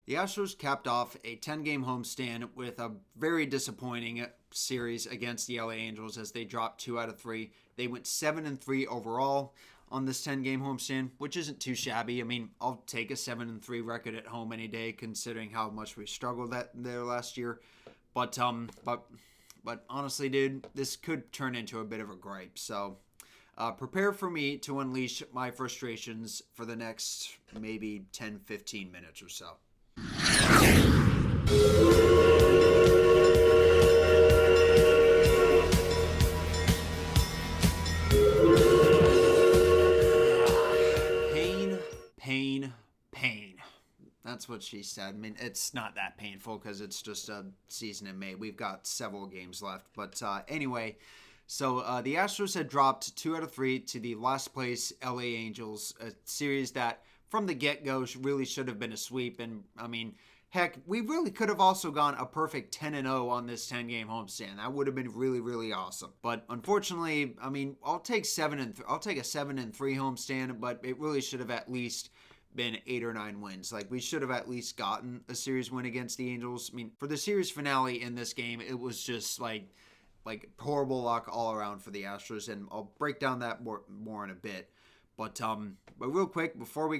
The Astros capped off a 10-game homestand with a very disappointing series against the LA Angels as they dropped 2 out of 3. They went 7-3 overall on this 10-game homestand, which isn't too shabby. I mean, I'll take a 7-3 record at home any day, considering how much we struggled there last year. But honestly, dude, this could turn into a bit of a gripe. So prepare for me to unleash my frustrations for the next maybe 10-15 minutes or so. Pain. That's what she said. I mean, it's not that painful because it's just a season in May. We've got several games left. But anyway, so the Astros had dropped 2 out of 3 to the last place LA Angels, a series that from the get-go really should have been a sweep. And I mean, heck, we really could have also gone a perfect 10-0 on this 10-game homestand. That would have been really, really awesome. But unfortunately, I mean, I'll take a 7-3 homestand, but it really should have at least been 8 or 9 wins. Like, we should have at least gotten a series win against the Angels. I mean, for the series finale in this game, it was just like horrible luck all around for the Astros, and I'll break down that more in a bit. But real quick, before we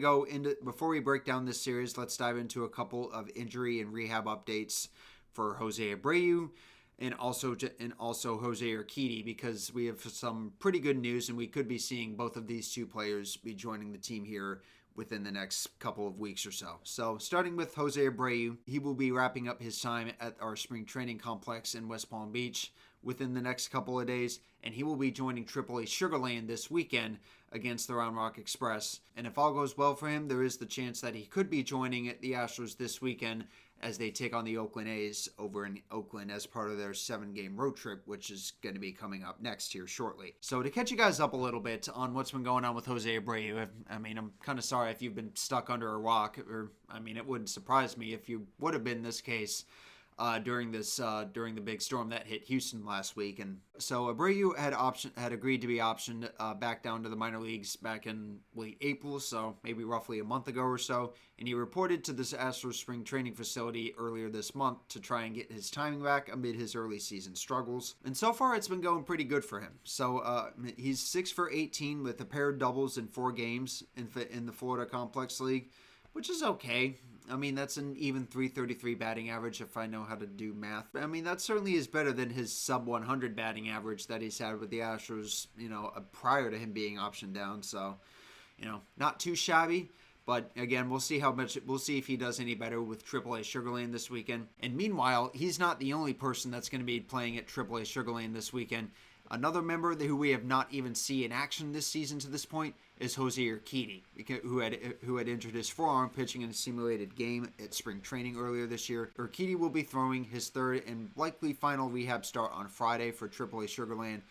break down this series, let's dive into a couple of injury and rehab updates for Jose Abreu and also Jose Urquidy, because we have some pretty good news, and we could be seeing both of these two players be joining the team here within the next couple of weeks or so. So starting with Jose Abreu, he will be wrapping up his time at our spring training complex in West Palm Beach within the next couple of days, and he will be joining AAA Sugar Land this weekend against the Round Rock Express. And if all goes well for him, there is the chance that he could be joining the Astros this weekend as they take on the Oakland A's over in Oakland as part of their 7-game road trip, which is going to be coming up next here shortly. So to catch you guys up a little bit on what's been going on with Jose Abreu, I mean, I'm kind of sorry if you've been stuck under a rock, or I mean, it wouldn't surprise me if you would have been this case during the big storm that hit Houston last week. And so Abreu had agreed to be optioned back down to the minor leagues back in late April, so maybe roughly a month ago or so. And he reported to this Astros spring training facility earlier this month to try and get his timing back amid his early season struggles. And so far, it's been going pretty good for him. So he's 6 for 18 with a pair of doubles in 4 games in the Florida Complex League, which is okay. I mean, that's an even .333 batting average if I know how to do math. I mean, that certainly is better than his sub-100 batting average that he's had with the Astros, prior to him being optioned down. So, not too shabby. But again, we'll see if he does any better with AAA Sugar Land this weekend. And meanwhile, he's not the only person that's going to be playing at AAA Sugar Land this weekend. Another member who we have not even seen in action this season to this point is Jose Urquidy, who had injured his forearm pitching in a simulated game at spring training earlier this year. Urquidy will be throwing his third and likely final rehab start on Friday for AAA Sugar Land.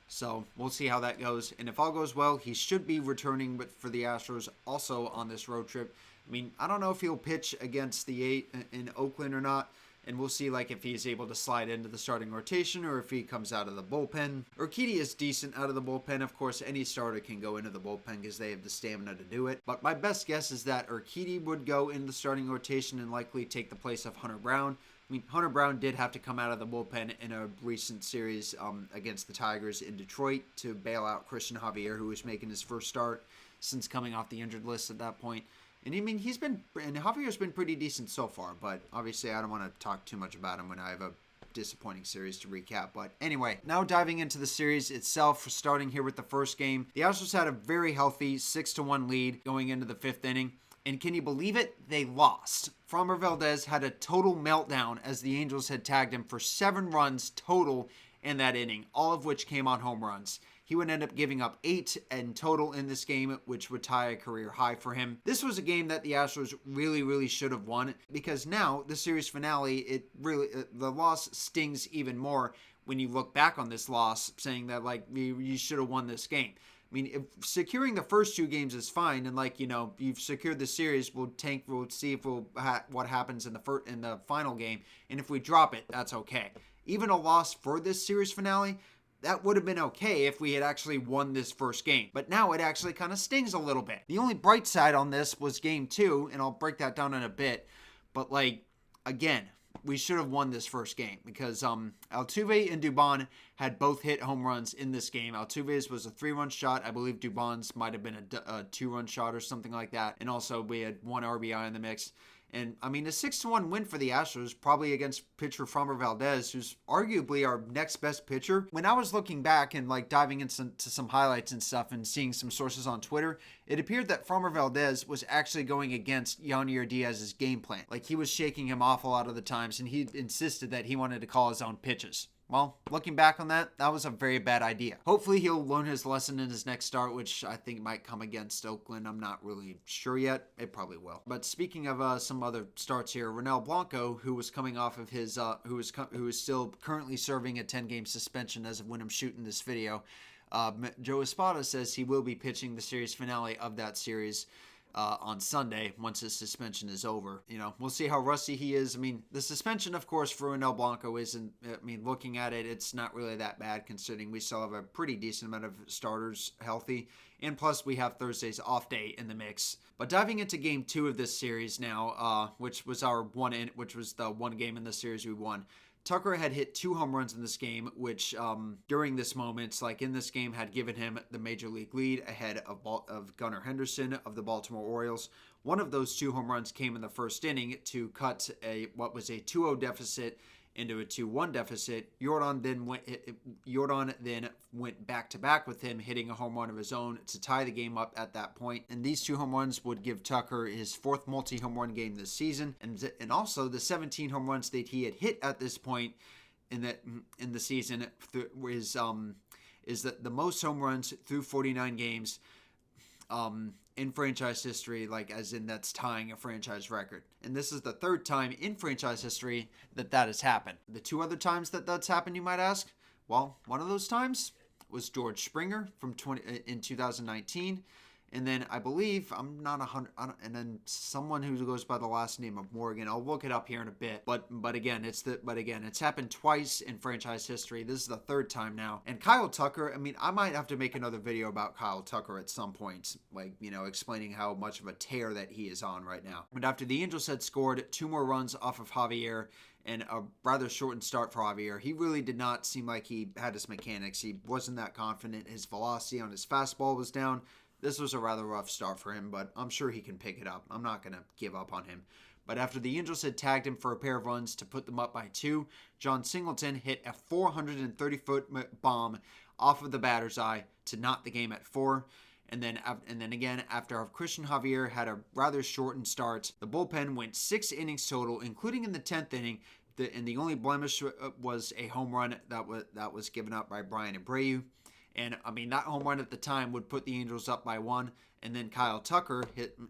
So we'll see how that goes. And if all goes well, he should be returning for the Astros also on this road trip. I mean, I don't know if he'll pitch against the 8 in Oakland or not. And we'll see if he's able to slide into the starting rotation or if he comes out of the bullpen. Urquidy is decent out of the bullpen. Of course, any starter can go into the bullpen because they have the stamina to do it. But my best guess is that Urquidy would go in the starting rotation and likely take the place of Hunter Brown. I mean, Hunter Brown did have to come out of the bullpen in a recent series against the Tigers in Detroit to bail out Christian Javier, who was making his first start since coming off the injured list at that point. And I mean, Javier's been pretty decent so far, but obviously I don't want to talk too much about him when I have a disappointing series to recap. But anyway, now diving into the series itself, starting here with the first game. The Astros had a very healthy 6-1 lead going into the 5th inning. And can you believe it? They lost. Framber Valdez had a total meltdown as the Angels had tagged him for 7 runs total in that inning, all of which came on home runs. He would end up giving up 8 in total in this game, which would tie a career high for him. This was a game that the Astros really, really should have won, because now the series finale, the loss stings even more when you look back on this loss, saying that you should have won this game. I mean, if securing the first 2 games is fine, and you've secured the series, we'll see if what happens in the final game, and if we drop it, that's okay. Even a loss for this series finale, that would have been okay if we had actually won this first game. But now it actually kind of stings a little bit. The only bright side on this was game 2, and I'll break that down in a bit. But, like, again, we should have won this first game because Altuve and Dubon had both hit home runs in this game. Altuve's was a 3-run shot. I believe Dubon's might have been a 2-run shot or something like that. And also we had 1 RBI in the mix. And, I mean, a 6-1 win for the Astros, probably against pitcher Framber Valdez, who's arguably our next best pitcher. When I was looking back and, like, diving into some highlights and stuff and seeing some sources on Twitter, it appeared that Framber Valdez was actually going against Yonnier Diaz's game plan. Like, he was shaking him off a lot of the times, and he insisted that he wanted to call his own pitches. Well, looking back on that, that was a very bad idea. Hopefully he'll learn his lesson in his next start, which I think might come against Oakland. I'm not really sure yet. It probably will. But speaking of some other starts here, Ronel Blanco, who was coming off of his, who is still currently serving a 10-game suspension as of when I'm shooting this video, Joe Espada says he will be pitching the series finale of that series on Sunday once his suspension is over. You know, we'll see how rusty he is. I mean, the suspension, of course, for Ronel Blanco isn't, I mean, looking at it, it's not really that bad considering we still have a pretty decent amount of starters healthy. And plus, we have Thursday's off day in the mix. But diving into Game 2 of this series now, which was the one game in the series we won. Tucker had hit 2 home runs in this game, which during this moment, like in this game, had given him the major league lead ahead of Gunnar Henderson of the Baltimore Orioles. One of those 2 home runs came in the first inning to cut what was a 2-0 deficit into a 2-1 deficit. Jordan then went back-to-back with him, hitting a home run of his own to tie the game up at that point. And these 2 home runs would give Tucker his 4th multi-home run game this season, and also the 17 home runs that he had hit at this point in the season is the most home runs through 49 games in franchise history, like as in that's tying a franchise record. And this is the 3rd time in franchise history that has happened. The 2 other times that that's happened, you might ask? Well, one of those times was George Springer in 2019. And then I believe, I'm not 100, and then someone who goes by the last name of Morgan. I'll look it up here in a bit. But again, it's happened twice in franchise history. This is the 3rd time now. And Kyle Tucker, I mean, I might have to make another video about Kyle Tucker at some point, like, you know, explaining how much of a tear that he is on right now. But after the Angels had scored 2 more runs off of Javier, and a rather shortened start for Javier, he really did not seem like he had his mechanics. He wasn't that confident. His velocity on his fastball was down. This was a rather rough start for him, but I'm sure he can pick it up. I'm not going to give up on him. But after the Angels had tagged him for a pair of runs to put them up by 2, John Singleton hit a 430-foot bomb off of the batter's eye to knot the game at 4. And then again, after Christian Javier had a rather shortened start, the bullpen went 6 innings total, including in the 10th inning. And the only blemish was a home run that was given up by Brian Abreu. And, I mean, that home run at the time would put the Angels up by 1. And then Kyle Tucker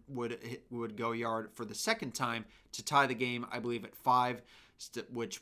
would go yard for the 2nd time to tie the game, I believe, at 5, which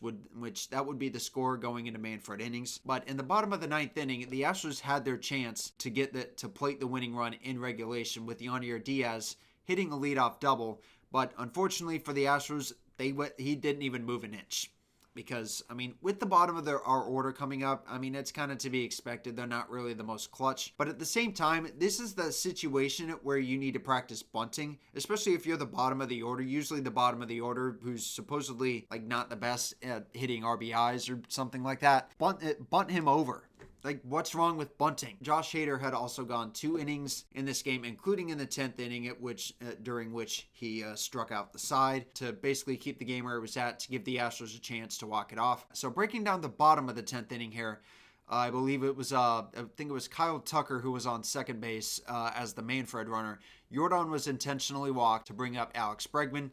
that would be the score going into Manfred innings. But in the bottom of the 9th inning, the Astros had their chance to plate the winning run in regulation with Yonnier Diaz hitting a leadoff double. But unfortunately for the Astros, he didn't even move an inch. Because, I mean, with the bottom of our order coming up, I mean, it's kind of to be expected. They're not really the most clutch. But at the same time, this is the situation where you need to practice bunting, especially if you're the bottom of the order. Usually the bottom of the order, who's supposedly, like, not the best at hitting RBIs or something like that. Bunt him over. Like, what's wrong with bunting? Josh Hader had also gone 2 innings in this game, including in the 10th inning, during which he struck out the side to basically keep the game where it was at, to give the Astros a chance to walk it off. So breaking down the bottom of the 10th inning here, I believe it was, Kyle Tucker who was on second base as the Manfred runner. Jordan was intentionally walked to bring up Alex Bregman.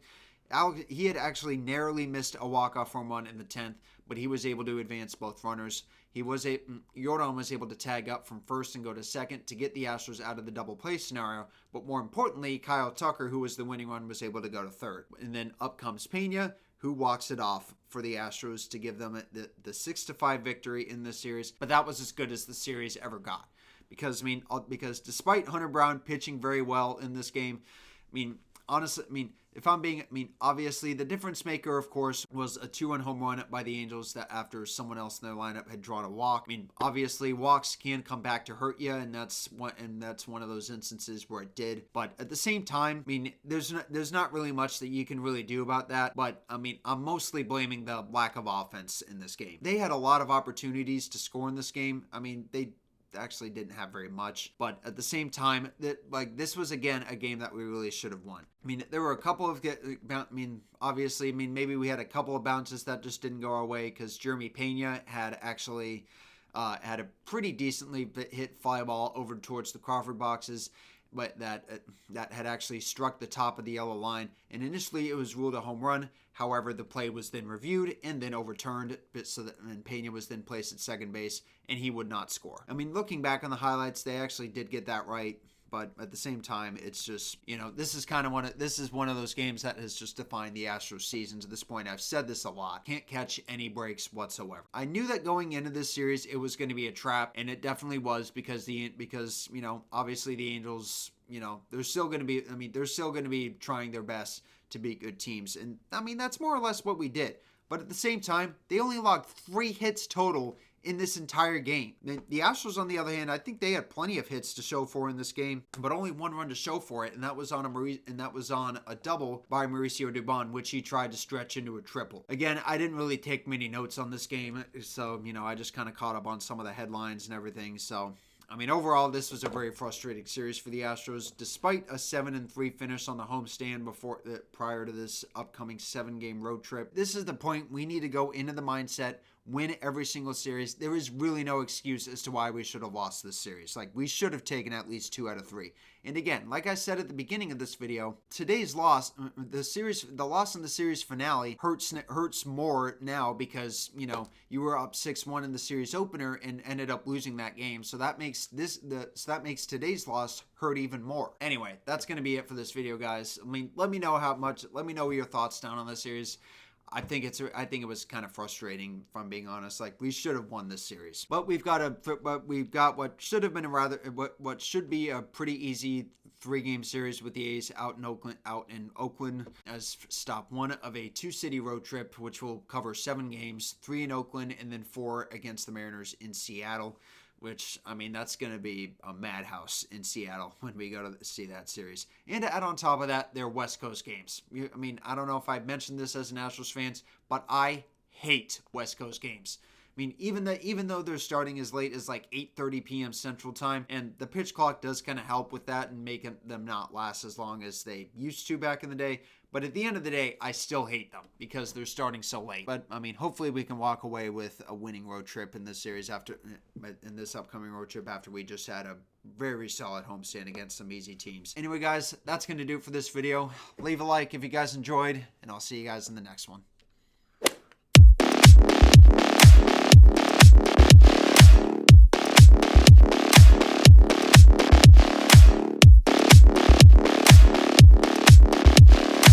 He had actually narrowly missed a walk-off home run in the 10th, but he was able to advance both runners. Jordan was able to tag up from first and go to second to get the Astros out of the double play scenario. But more importantly, Kyle Tucker, who was the winning run, was able to go to third. And then up comes Pena, who walks it off for the Astros to give them the 6-5 victory in this series. But that was as good as the series ever got. Because despite Hunter Brown pitching very well in this game, honestly, if I'm being, I mean, obviously the difference maker, of course, was a 2-run home run by the Angels that after someone else in their lineup had drawn a walk. I mean, obviously walks can come back to hurt you, and that's one of those instances where it did. But at the same time, I mean, there's not really much that you can really do about that. But I mean, I'm mostly blaming the lack of offense in this game. They had a lot of opportunities to score in this game. I mean, they actually didn't have very much, but at the same time, this was again a game that we really should have won. I mean, there were a couple of obviously, maybe we had a couple of bounces that just didn't go our way because Jeremy Pena had actually had a pretty decently hit fly ball over towards the Crawford boxes, but that had actually struck the top of the yellow line, and initially it was ruled a home run. However, the play was then reviewed and then overturned, and Pena was then placed at second base, and he would not score. I mean, looking back on the highlights, they actually did get that right. But at the same time, it's just, this is one of those games that has just defined the Astros season to this point. I've said this a lot. Can't catch any breaks whatsoever. I knew that going into this series, it was going to be a trap, and it definitely was because obviously the Angels, they're still going to be trying their best to beat good teams. And I mean, that's more or less what we did. But at the same time, they only logged 3 hits total in this entire game. The Astros, on the other hand, I think they had plenty of hits to show for in this game, but only 1 run to show for it, and that was on a double by Mauricio Dubon, which he tried to stretch into a triple. Again, I didn't really take many notes on this game, so I just kind of caught up on some of the headlines and everything. So I mean, overall, this was a very frustrating series for the Astros. Despite a 7-3 finish on the homestand prior to this upcoming 7-game road trip, this is the point we need to go into the mindset, win every single series. There is really no excuse as to why we should have lost this series. Like, we should have taken at least 2 out of 3. And again, like I said at the beginning of this video, today's loss, the loss in the series finale hurts more now because, you were up 6-1 in the series opener and ended up losing that game. So that makes today's loss hurt even more. Anyway, that's going to be it for this video, guys. I mean, let me know your thoughts down on this series. I think it was kind of frustrating, if I'm being honest. Like, we should have won this series, but we've got what should have been what should be a pretty easy 3-game series with the A's out in Oakland as stop 1 of a 2-city road trip, which will cover 7 games, 3 in Oakland and then 4 against the Mariners in Seattle. Which, I mean, that's going to be a madhouse in Seattle when we go to see that series. And to add on top of that, they're West Coast games. I mean, I don't know if I've mentioned this as an Astros fans, but I hate West Coast games. I mean, even though they're starting as late as like 8:30 p.m. Central Time, and the pitch clock does kind of help with that and make them not last as long as they used to back in the day. But at the end of the day, I still hate them because they're starting so late. But, I mean, hopefully we can walk away with a winning road trip in this series in this upcoming road trip after we just had a very solid homestand against some easy teams. Anyway, guys, that's going to do it for this video. Leave a like if you guys enjoyed, and I'll see you guys in the next one.